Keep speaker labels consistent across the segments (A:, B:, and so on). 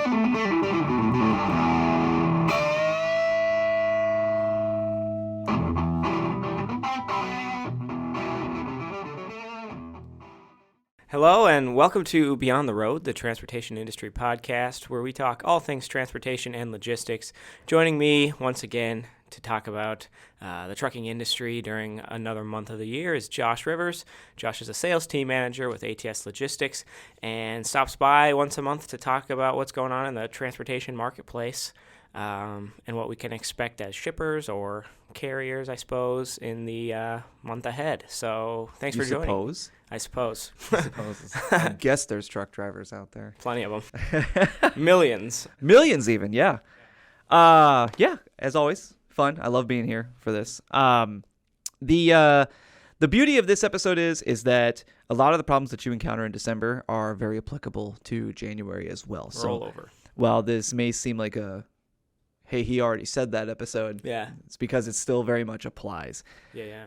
A: Hello and welcome to Beyond the Road, the transportation industry podcast, where we talk all things transportation and logistics. Joining me once again to talk about the trucking industry during another month of the year is Josh Rivers. Josh is a sales team manager with ATS Logistics and stops by once a month to talk about what's going on in the transportation marketplace and what we can expect as shippers or carriers, I suppose, in the month ahead. So thanks for joining. I suppose.
B: I guess there's truck drivers out there.
A: Plenty of them. Millions.
B: Millions even, yeah. Yeah, as always, fun. I love being here for this. The beauty of this episode is that a lot of the problems that you encounter in December are very applicable to January as well.
A: Rollover.
B: While this may seem like a, hey, he already said that episode.
A: Yeah.
B: It's because it still very much applies.
A: Yeah.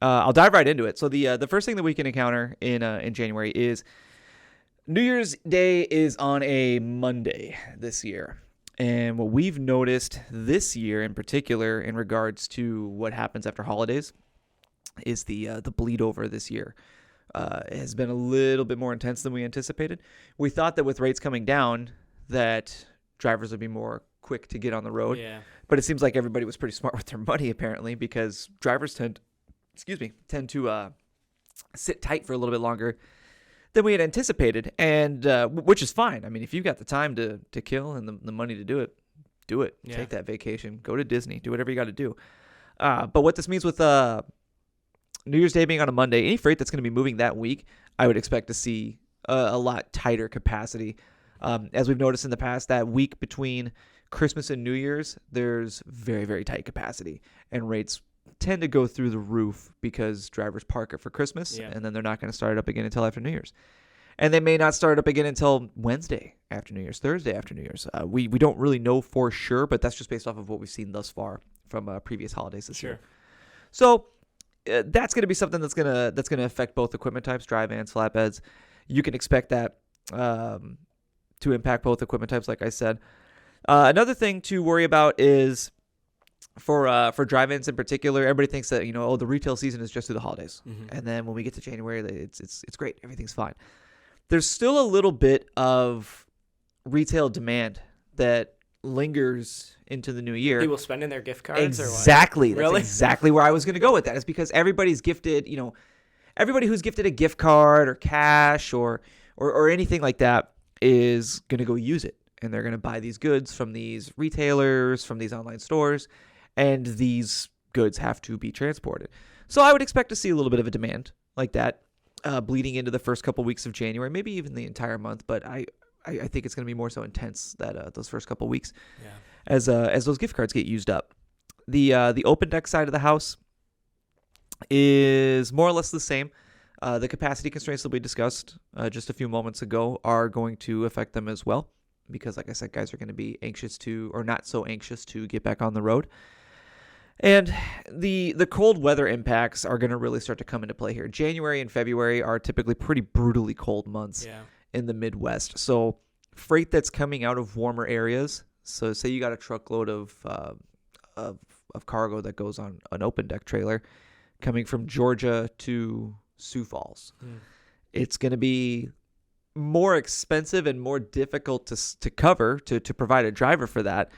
B: I'll dive right into it. So the first thing that we can encounter in January is New Year's Day is on a Monday this year. And what we've noticed this year in particular in regards to what happens after holidays is the bleed over this year has been a little bit more intense than we anticipated. We thought that with rates coming down that drivers would be more quick to get on the road.
A: Yeah.
B: But it seems like everybody was pretty smart with their money apparently, because drivers tend to sit tight for a little bit longer than we had anticipated, and which is fine. I mean, if you've got the time to kill and the money to do it, do it. Yeah. Take that vacation, go to Disney, do whatever you got to do. But what this means with New Year's Day being on a Monday, any freight that's going to be moving that week, I would expect to see a lot tighter capacity. As we've noticed in the past, that week between Christmas and New Year's, there's very, very tight capacity, and rates tend to go through the roof because drivers park it for Christmas, and then they're not going to start it up again until after New Year's. And they may not start up again until Wednesday after New Year's, Thursday after New Year's. We don't really know for sure, but that's just based off of what we've seen thus far from previous holidays this year. So that's going to be something that's going to affect both equipment types, dry vans, flatbeds. You can expect that to impact both equipment types, like I said. Another thing to worry about is for dry vans in particular, everybody thinks that, the retail season is just through the holidays. Mm-hmm. And then when we get to January, it's great. Everything's fine. There's still a little bit of retail demand that lingers into the new year.
A: People spending their gift cards
B: exactly.
A: Or what? Really?
B: That's exactly where I was going to go with that. It's because everybody's gifted, everybody who's gifted a gift card or cash or anything like that is going to go use it. And they're going to buy these goods from these retailers, from these online stores, and these goods have to be transported. So I would expect to see a little bit of a demand like that bleeding into the first couple weeks of January, maybe even the entire month. But I think it's going to be more so intense that those first couple weeks as those gift cards get used up. The open deck side of the house is more or less the same. The capacity constraints that we discussed just a few moments ago are going to affect them as well, because like I said, guys are going to be anxious to, or not so anxious to, get back on the road. And the cold weather impacts are going to really start to come into play here. January and February are typically pretty brutally cold months in the Midwest. So freight that's coming out of warmer areas, so say you got a truckload of cargo that goes on an open deck trailer coming from Georgia to Sioux Falls. It's going to be more expensive and more difficult to cover, to provide a driver for that,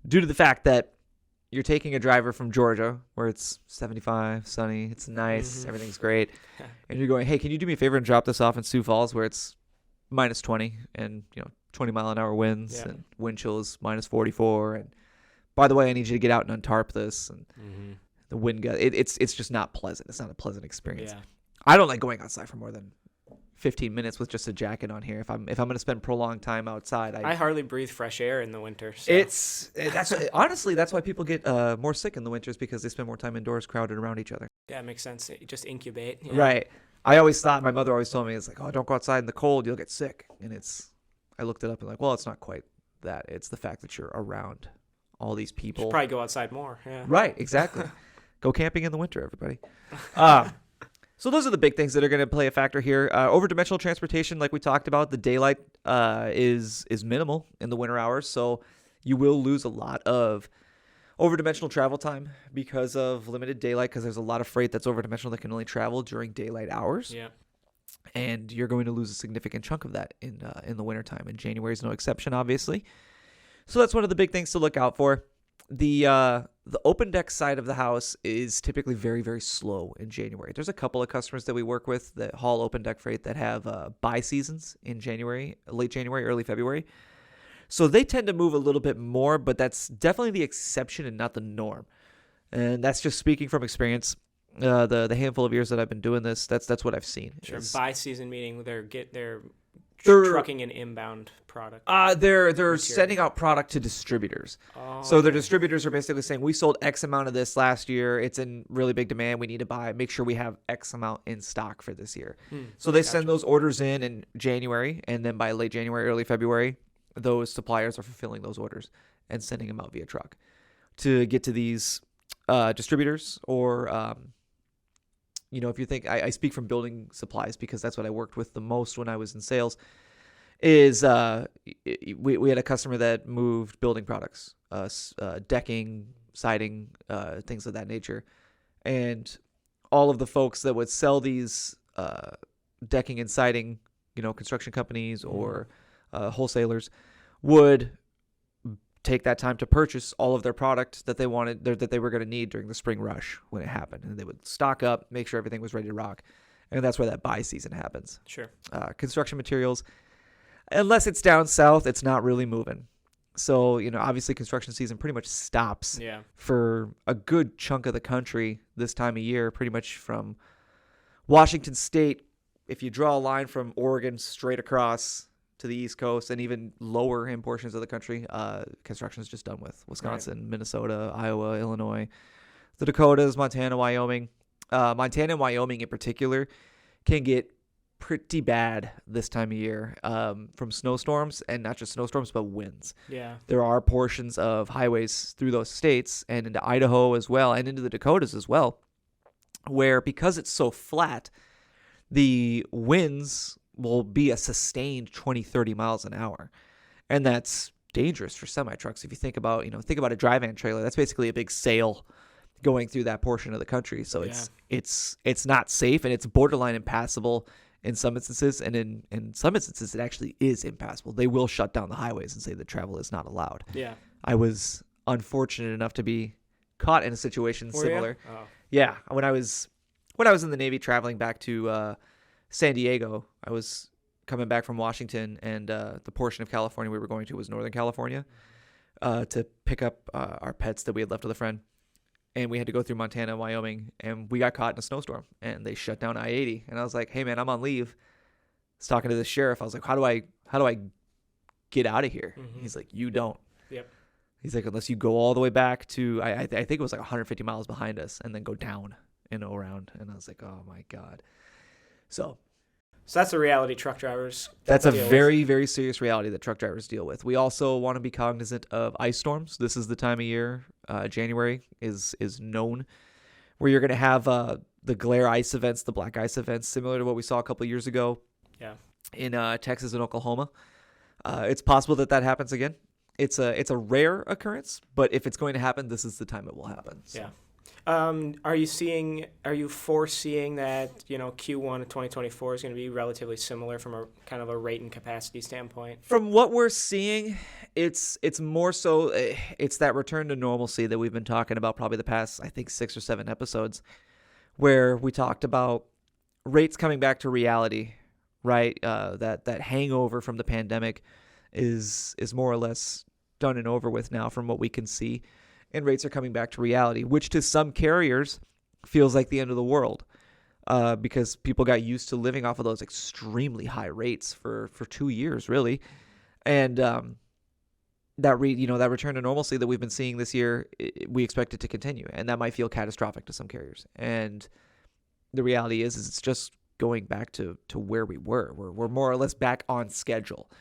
B: due to the fact that you're taking a driver from Georgia where it's 75, sunny, it's nice, everything's great, and you're going, hey, can you do me a favor and drop this off in Sioux Falls where it's minus 20 and 20 mile an hour winds and wind chill is minus 44, and by the way, I need you to get out and untarp this, and the wind gust. It's just not pleasant. It's not a pleasant experience. I don't like going outside for more than 15 minutes with just a jacket on here. If I'm going to spend prolonged time outside,
A: I hardly breathe fresh air in the winter. So.
B: Honestly, that's why people get more sick in the winters, because they spend more time indoors, crowded around each other.
A: Yeah, it makes sense. You just incubate.
B: Right. I always thought, my mother always told me, it's like, oh, don't go outside in the cold, you'll get sick. And I looked it up and like, well, it's not quite that. It's the fact that you're around all these people.
A: You should probably go outside more. Yeah.
B: Right. Exactly. Go camping in the winter, everybody. So those are the big things that are going to play a factor here. Over-dimensional transportation, like we talked about, the daylight is minimal in the winter hours, so you will lose a lot of over-dimensional travel time because of limited daylight, because there's a lot of freight that's over-dimensional that can only travel during daylight hours.
A: Yeah.
B: And you're going to lose a significant chunk of that in the wintertime, and January is no exception, obviously. So that's one of the big things to look out for. The open deck side of the house is typically very, very slow in January. There's a couple of customers that we work with that haul open deck freight that have buy seasons in January, late January, early February. So they tend to move a little bit more, but that's definitely the exception and not the norm. And that's just speaking from experience. The handful of years that I've been doing this, that's what I've seen.
A: Sure. Buy season meaning they're
B: They're
A: trucking an inbound product.
B: They're sending out product to distributors.
A: Oh,
B: So their distributors are basically saying, we sold X amount of this last year. It's in really big demand. We need to buy. Make sure we have X amount in stock for this year. So they send those orders in January, and then by late January, early February, those suppliers are fulfilling those orders and sending them out via truck to get to these distributors or if you think I speak from building supplies because that's what I worked with the most when I was in sales, is we had a customer that moved building products, decking, siding, things of that nature. And all of the folks that would sell these decking and siding, construction companies or wholesalers would take that time to purchase all of their product that they wanted, that they were going to need during the spring rush when it happened. And they would stock up, make sure everything was ready to rock. And that's where that buy season happens.
A: Sure.
B: Construction materials, unless it's down south, it's not really moving. So, obviously construction season pretty much stops for a good chunk of the country this time of year, pretty much from Washington State. If you draw a line from Oregon straight across to the East Coast and even lower in portions of the country, construction is just done with. Wisconsin, Minnesota, Iowa, Illinois, the Dakotas, Montana, Wyoming. Montana and Wyoming in particular can get pretty bad this time of year from snowstorms, and not just snowstorms, but winds.
A: Yeah.
B: There are portions of highways through those states and into Idaho as well and into the Dakotas as well, where because it's so flat, the winds will be a sustained 20, 30 miles an hour. And that's dangerous for semi-trucks. If you think about, a dry van trailer, that's basically a big sail going through that portion of the country. So it's not safe, and it's borderline impassable in some instances. And in some instances, it actually is impassable. They will shut down the highways and say that travel is not allowed.
A: Yeah.
B: I was unfortunate enough to be caught in a situation similar.
A: Oh.
B: Yeah. When I was in the Navy traveling back to San Diego, I was coming back from Washington, and the portion of California we were going to was Northern California to pick up our pets that we had left with a friend. And we had to go through Montana and Wyoming, and we got caught in a snowstorm, and they shut down I-80. And I was like, hey, man, I'm on leave. I was talking to the sheriff. I was like, how do I get out of here?
A: Mm-hmm.
B: He's like, you don't.
A: Yep.
B: He's like, unless you go all the way back to, I think it was like 150 miles behind us, and then go down and around. And I was like, oh, my God. So
A: that's a reality truck drivers.
B: That's a very, very serious reality that truck drivers deal with. We also want to be cognizant of ice storms. This is the time of year, January is known, where you're going to have the glare ice events, the black ice events, similar to what we saw a couple of years ago in Texas and Oklahoma. It's possible that happens again. It's a rare occurrence, but if it's going to happen, this is the time it will happen. So.
A: Yeah. Are you foreseeing that, Q1 of 2024 is going to be relatively similar from a kind of a rate and capacity standpoint?
B: From what we're seeing, it's more so, it's that return to normalcy that we've been talking about probably the past, I think, 6 or 7 episodes, where we talked about rates coming back to reality, right? That hangover from the pandemic is more or less done and over with now from what we can see. And rates are coming back to reality, which to some carriers feels like the end of the world because people got used to living off of those extremely high rates for 2 years, really. And that return to normalcy that we've been seeing this year, we expect it to continue. And that might feel catastrophic to some carriers. And the reality is it's just going back to where we were. We're more or less back on schedule.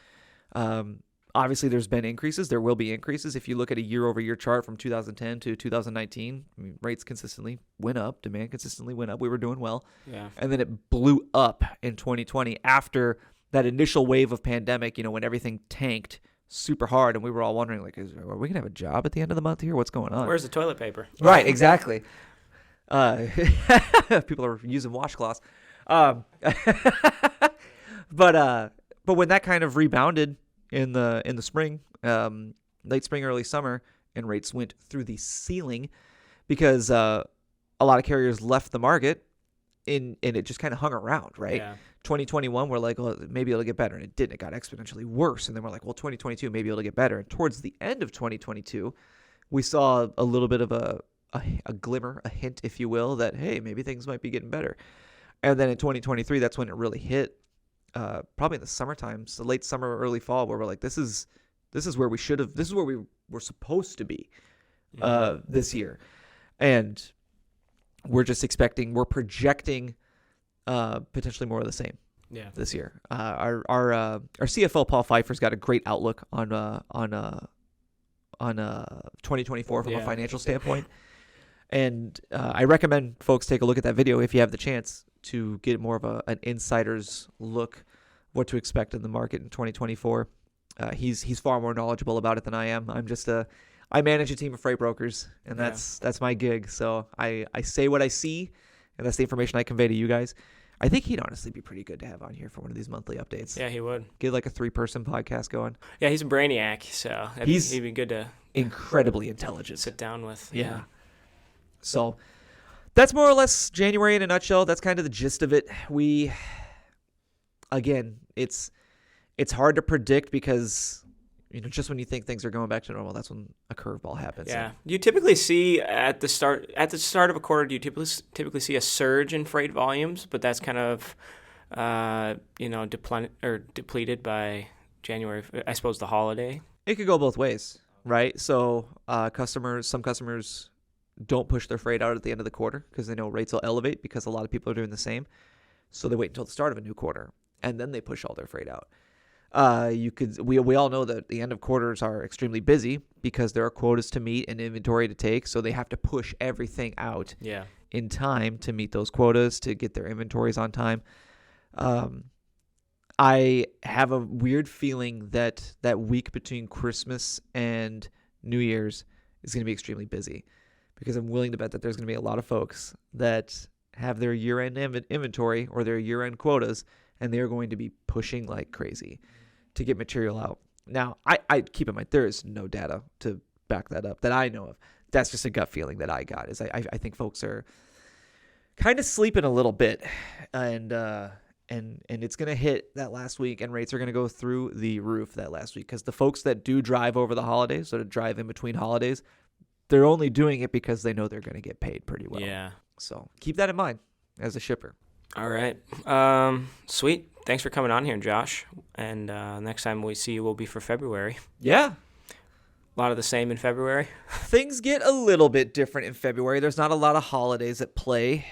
B: Obviously, there's been increases. There will be increases. If you look at a year-over-year chart from 2010 to 2019, I mean, rates consistently went up. Demand consistently went up. We were doing well.
A: Yeah.
B: And then it blew up in 2020 after that initial wave of pandemic, when everything tanked super hard. And we were all wondering, like, are we going to have a job at the end of the month here? What's going on?
A: Where's the toilet paper?
B: Right, exactly. People are using washcloths. But when that kind of rebounded in the spring, late spring, early summer, and rates went through the ceiling because a lot of carriers left the market and it just kind of hung around, right?
A: Yeah.
B: 2021, we're like, well, maybe it'll get better. And it didn't. It got exponentially worse. And then we're like, well, 2022, maybe it'll get better. And towards the end of 2022, we saw a little bit of a glimmer, a hint, if you will, that, hey, maybe things might be getting better. And then in 2023, that's when it really hit. Probably in the summertime, so late summer, early fall, where we're like, this is where we should have, this is where we were supposed to be this year. And we're projecting potentially more of the same this year. Our CFO, Paul Pfeiffer's got a great outlook on 2024 from a financial standpoint. And I recommend folks take a look at that video if you have the chance to get more of an insider's look what to expect in the market in 2024. He's far more knowledgeable about it than I am. I manage a team of freight brokers, and that's my gig. So I say what I see, and that's the information I convey to you guys. I think he'd honestly be pretty good to have on here for one of these monthly updates.
A: Yeah, he would.
B: Get like a 3-person podcast going.
A: Yeah, he's a brainiac, so he'd be good to
B: incredibly intelligent.
A: Sit down with.
B: Yeah. So that's more or less January in a nutshell. That's kind of the gist of it. It's hard to predict because, just when you think things are going back to normal, that's when a curveball happens.
A: Yeah. You typically see at the start of a quarter, do you typically see a surge in freight volumes, but that's kind of, depleted by January, I suppose the holiday.
B: It could go both ways, right? So some customers don't push their freight out at the end of the quarter because they know rates will elevate because a lot of people are doing the same. So they wait until the start of a new quarter and then they push all their freight out. We all know that the end of quarters are extremely busy because there are quotas to meet and inventory to take. So they have to push everything out in time to meet those quotas, to get their inventories on time. I have a weird feeling that week between Christmas and New Year's is going to be extremely busy, because I'm willing to bet that there's going to be a lot of folks that have their year-end inventory or their year-end quotas, and they're going to be pushing like crazy to get material out. Now, I keep in mind, there is no data to back that up that I know of. That's just a gut feeling that I got. Is I think folks are kind of sleeping a little bit, and it's going to hit that last week, and rates are going to go through the roof that last week, because the folks that do drive over the holidays, so to drive in between holidays, they're only doing it because they know they're going to get paid pretty well.
A: Yeah.
B: So keep that in mind as a shipper.
A: All right. Sweet. Thanks for coming on here, Josh. And next time we see you will be for February.
B: Yeah.
A: A lot of the same in February.
B: Things get a little bit different in February. There's not a lot of holidays at play.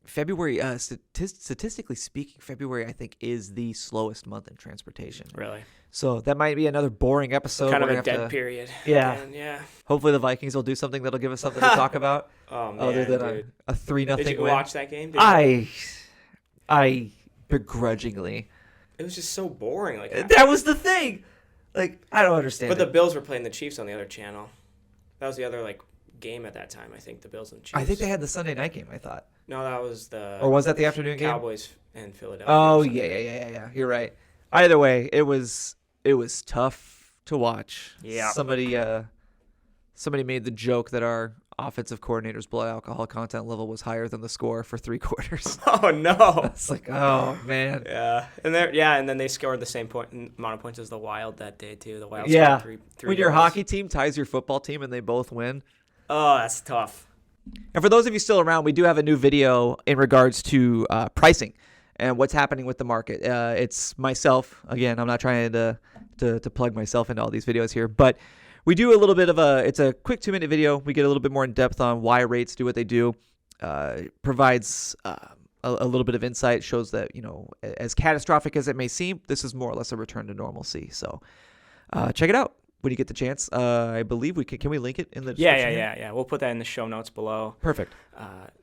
B: February, statistically speaking, February, I think, is the slowest month in transportation.
A: Really?
B: So that might be another boring episode.
A: Kind of a dead period.
B: Yeah.
A: And, yeah.
B: Hopefully the Vikings will do something that'll give us something to talk about.
A: Oh, man,
B: other than a 3-0 win.
A: Did you watch that game?
B: I begrudgingly.
A: It was just so boring.
B: That was the thing. I don't understand.
A: But the Bills were playing the Chiefs on the other channel. That was the other game at that time. I think the Bills and the Chiefs.
B: I think they had the Sunday night game. I thought.
A: No, that was the.
B: Or was that the afternoon game?
A: Cowboys and Philadelphia.
B: Oh yeah. You're right. Either way, it was tough to watch.
A: Yeah.
B: Somebody made the joke that our offensive coordinator's blood alcohol content level was higher than the score for 3 quarters.
A: Oh no!
B: It's like, oh man.
A: Yeah, and then they scored the same amount of points as the Wild that day too. The Wild
B: scored
A: 3
B: when your hockey team ties your football team and they both win.
A: Oh, that's tough.
B: And for those of you still around, we do have a new video in regards to pricing and what's happening with the market. It's myself. Again, I'm not trying to plug myself into all these videos here, but we do a little bit of it's a quick 2-minute video. We get a little bit more in depth on why rates do what they do. Provides a little bit of insight, shows that, as catastrophic as it may seem, this is more or less a return to normalcy. So check it out when you get the chance. I believe we can we link it in the description here?
A: Yeah. We'll put that in the show notes below.
B: Perfect.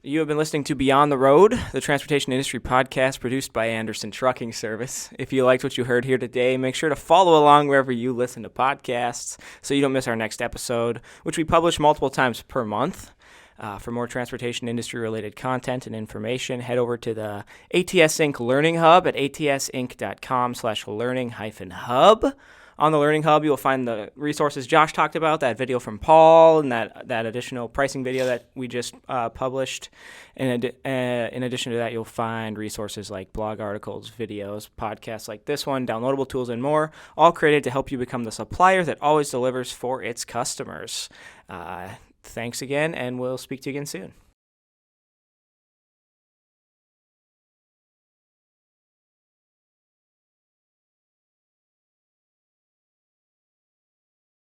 A: You have been listening to Beyond the Road, the transportation industry podcast produced by Anderson Trucking Service. If you liked what you heard here today, make sure to follow along wherever you listen to podcasts so you don't miss our next episode, which we publish multiple times per month. For more transportation industry-related content and information, head over to the ATS Inc. Learning Hub at atsinc.com/learning-hub. On the Learning Hub, you'll find the resources Josh talked about, that video from Paul, and that additional pricing video that we just published. In addition to that, you'll find resources like blog articles, videos, podcasts like this one, downloadable tools, and more, all created to help you become the supplier that always delivers for its customers. Thanks again, and we'll speak to you again soon.